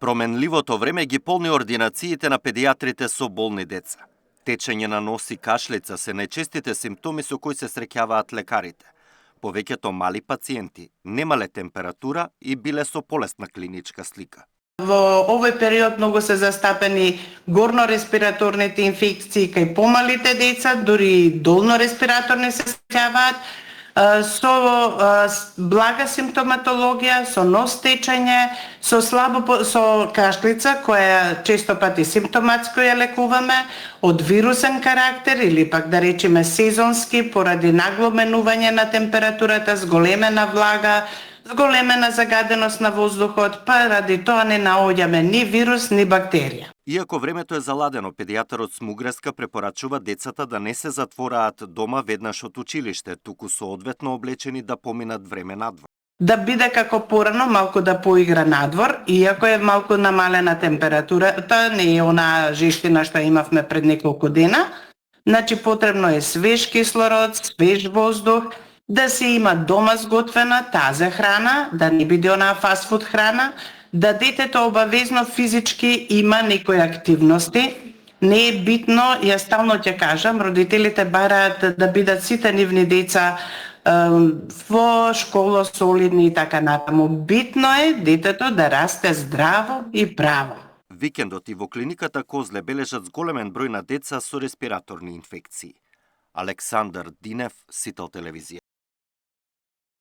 Променливото време ги полни ординациите на педиатрите со болни деца. Течење на нос и кашлица се најчестите симптоми со кои се среќаваат лекарите. Повеќето мали пациенти немале температура и биле со полесна клиничка слика. Во овој период многу се застапени горно-респираторните инфекции кај помалите деца, дури долно-респираторни се среќаваат, со блага симптоматологија, со нос течење, со кашлица, која често пати симптоматско ја лекуваме, од вирусен карактер или пак да речеме сезонски, поради нагломенување на температурата, зголемена влага, зголемена загаденост на воздухот, па ради тоа не наоѓаме ни вирус, ни бактерија. Иако времето е заладено, педијатарот Смугреска препорачува децата да не се затвораат дома веднаш од училиште, туку соодветно облечени да поминат време надвор. Да биде како порано, малку да поигра надвор, иако е малку намалена температурата, не е она жештина што имавме пред неколку дена. Значи потребно е свеж кислород, свеж воздух, да се има дома сготвена таза храна, да не биде онаа фастфуд храна, да детето обавезно физички има некои активности. Не е битно, ја стално ќе кажам, родителите бараат да бидат сите нивни деца во школа солидни и така натаму. Битно е детето да расте здраво и право. Викендот и во клиниката Козле бележат зголемен број на деца со респираторни инфекции. Александар Динев, Сител телевизија.